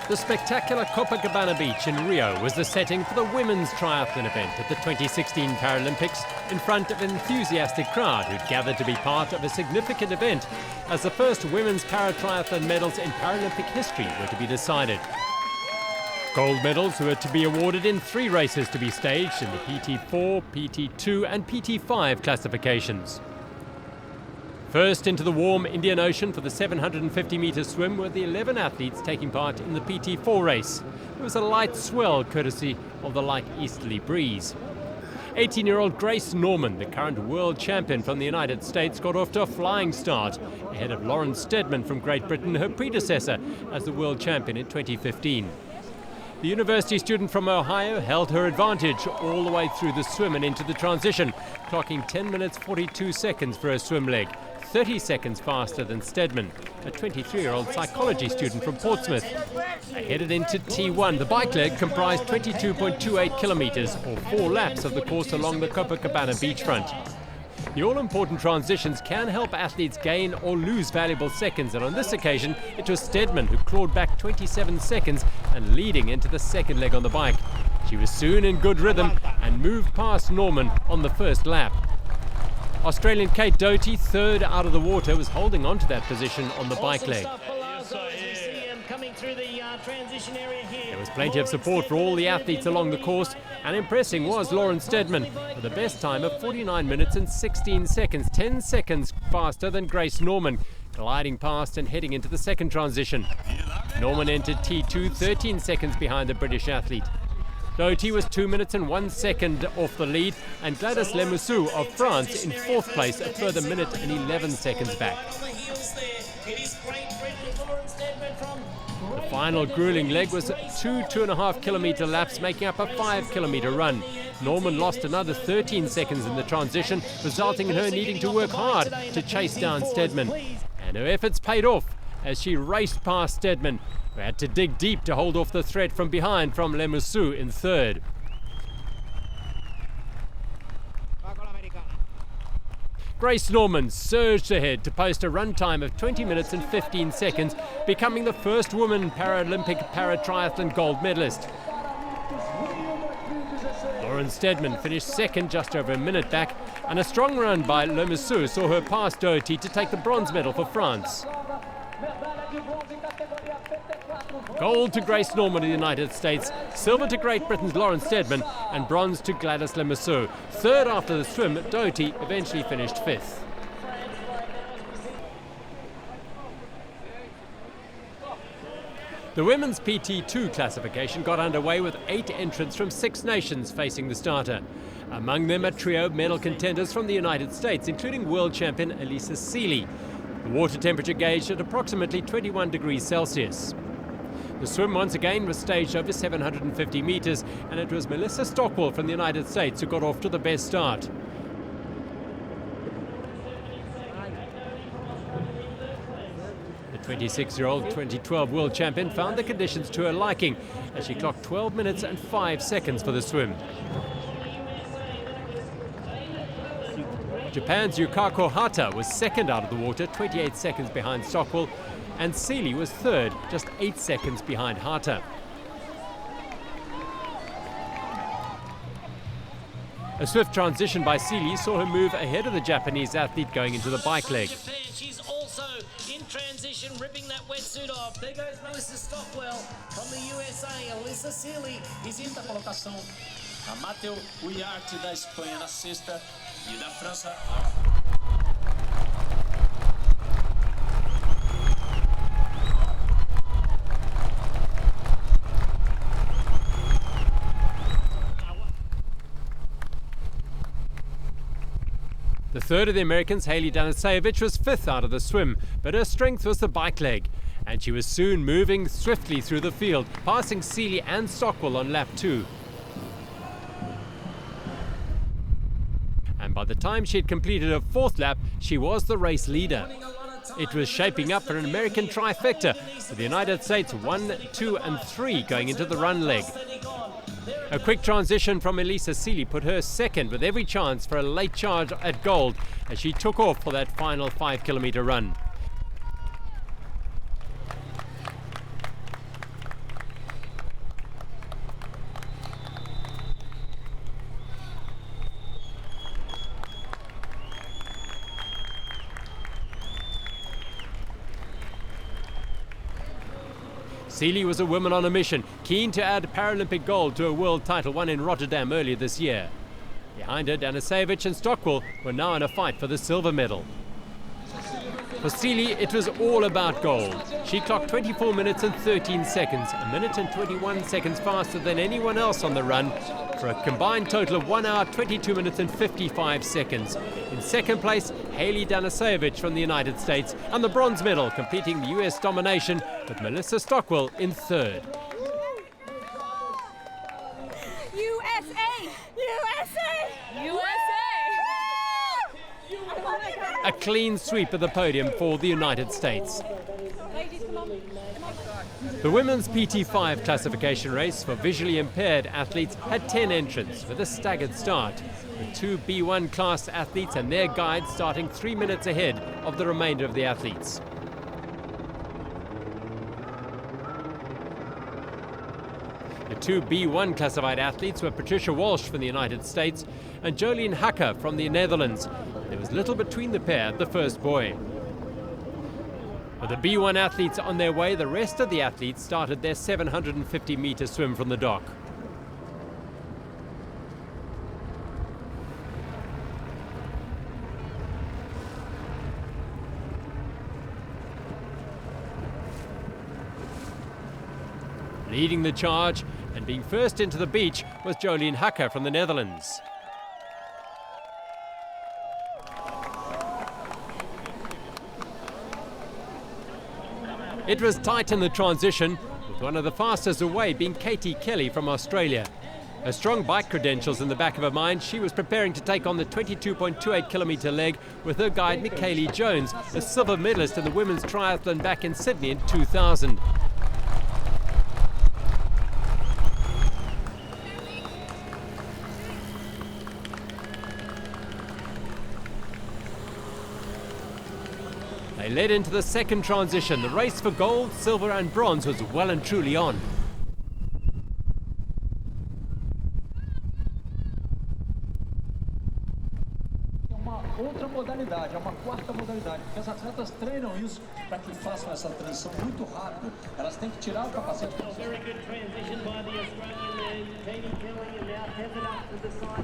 The spectacular Copacabana beach in Rio was the setting for the women's triathlon event at the 2016 Paralympics, in front of an enthusiastic crowd who'd gathered to be part of a significant event as the first women's para-triathlon medals in Paralympic history were to be decided. Gold medals were to be awarded in 3 races to be staged in the PT4, PT2 and PT5 classifications. First into the warm Indian Ocean for the 750-metre swim were the 11 athletes taking part in the PT4 race. It was a light swell courtesy of the light easterly breeze. 18-year-old Grace Norman, the current world champion from the United States, got off to a flying start ahead of Lauren Steadman from Great Britain, her predecessor as the world champion in 2015. The university student from Ohio held her advantage all the way through the swim and into the transition, clocking 10 minutes 42 seconds for her swim leg, 30 seconds faster than Steadman, a 23-year-old psychology student from Portsmouth. They headed into T1. The bike leg comprised 22.28 kilometres, or 4 laps of the course along the Copacabana beachfront. The all-important transitions can help athletes gain or lose valuable seconds, and on this occasion it was Steadman who clawed back 27 seconds and leading into the second leg on the bike. She was soon in good rhythm and moved past Norman on the first lap. Australian Kate Doty, third out of the water, was holding on to that position on the bike leg. There was plenty of support for all the athletes along the course, and impressing was Lauren Steadman with a best time of 49 minutes and 16 seconds, 10 seconds faster than Grace Norman, gliding past and heading into the second transition. Norman entered T2 13 seconds behind the British athlete. Doty was 2 minutes and 1 second off the lead, and Gwladys Lemoussu of France in 4th place, a further minute and 11 seconds back. The final grueling leg was 2.5 kilometre laps, making up a 5 kilometre run. Norman lost another 13 seconds in the transition, resulting in her needing to work hard to chase down Steadman. And her efforts paid off as she raced past Steadman, who had to dig deep to hold off the threat from behind from Lemoussu in 3rd. Grace Norman surged ahead to post a run time of 20 minutes and 15 seconds, becoming the first woman Paralympic para-triathlon gold medalist. Lauren Steadman finished second, just over a minute back, and a strong run by Lemoussu saw her pass Doty to take the bronze medal for France. Gold to Grace Norman of the United States, silver to Great Britain's Lauren Steadman, and bronze to Gwladys Lemoussu. Third after the swim, Doty eventually finished 5th. The women's PT2 classification got underway with 8 entrants from 6 nations facing the starter. Among them a trio of medal contenders from the United States, including world champion Melissa Stockwell. The water temperature gauged at approximately 21 degrees Celsius. The swim once again was staged over 750 metres, and it was Melissa Stockwell from the United States who got off to the best start. The 26-year-old 2012 world champion found the conditions to her liking as she clocked 12 minutes and 5 seconds for the swim. Japan's Yukako Hata was second out of the water, 28 seconds behind Stockwell, and Seeley was third, just 8 seconds behind Hata. A swift transition by Seeley saw her move ahead of the Japanese athlete going into the bike leg. She's also in transition, ripping that wetsuit off. There goes Melissa Stockwell from the USA. Alyssa Seeley is in. Colocação. A Mateu Uriarte da Espanha na sexta e da França. The third of the Americans, Haley Danasevich, was 5th out of the swim, but her strength was the bike leg, and she was soon moving swiftly through the field, passing Seeley and Stockwell on lap 2. And by the time she had completed her 4th lap, she was the race leader. It was shaping up for an American trifecta, with the United States 1, 2 and 3 going into the run leg. A quick transition from Melissa Stockwell put her second, with every chance for a late charge at gold as she took off for that final 5-kilometre run. Seeley was a woman on a mission, keen to add Paralympic gold to a world title won in Rotterdam earlier this year. Behind her, Danasevich and Stockwell were now in a fight for the silver medal. For Seeley, it was all about gold. She clocked 24 minutes and 13 seconds, a minute and 21 seconds faster than anyone else on the run, for a combined total of 1 hour, 22 minutes and 55 seconds. In second place, Haley Danasevich from the United States, and the bronze medal, completing the US domination, with Melissa Stockwell in third. USA! USA! USA! A clean sweep of the podium for the United States. The women's PT5 classification race for visually impaired athletes had 10 entrants with a staggered start, with 2 B1 class athletes and their guides starting 3 minutes ahead of the remainder of the athletes. The 2 B1 classified athletes were Patricia Walsh from the United States and Jolien Hacker from the Netherlands. There was little between the pair at the first buoy. With the B1 athletes on their way, the rest of the athletes started their 750-meter swim from the dock. Leading the charge and being first into the beach was Jolien Hacker from the Netherlands. It was tight in the transition, with one of the fastest away being Katie Kelly from Australia. Her strong bike credentials in the back of her mind, she was preparing to take on the 22.28 kilometre leg with her guide Michaeli Jones, a silver medalist in the women's triathlon back in Sydney in 2000. They led into the second transition. The race for gold, silver and bronze was well and truly on. Outra modalidade, é uma quarta modalidade, porque as atletas treinam isso para que façam essa transição muito rápido. Elas têm que tirar o capacete. Very good transition by the Australian man, Katie Kelly, and now headed up to the side.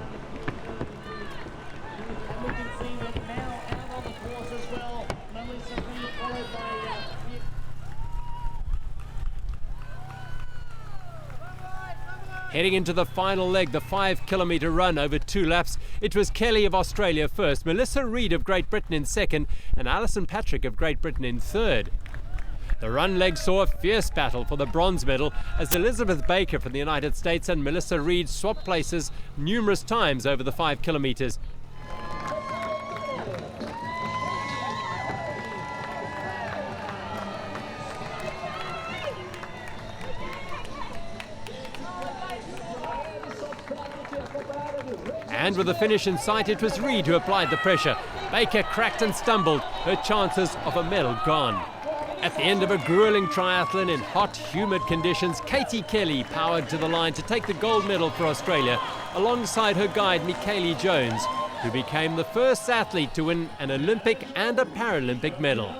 And we can see that now out on the course as well. Melissa being followed by Heading into the final leg, the 5 kilometre run over 2 laps, it was Kelly of Australia first, Melissa Reid of Great Britain in second, and Alison Patrick of Great Britain in third. The run leg saw a fierce battle for the bronze medal as Elizabeth Baker from the United States and Melissa Reid swapped places numerous times over the 5 kilometres. And with the finish in sight, it was Reid who applied the pressure. Baker cracked and stumbled, her chances of a medal gone. At the end of a grueling triathlon in hot, humid conditions, Katie Kelly powered to the line to take the gold medal for Australia, alongside her guide Michaeli Jones, who became the first athlete to win an Olympic and a Paralympic medal.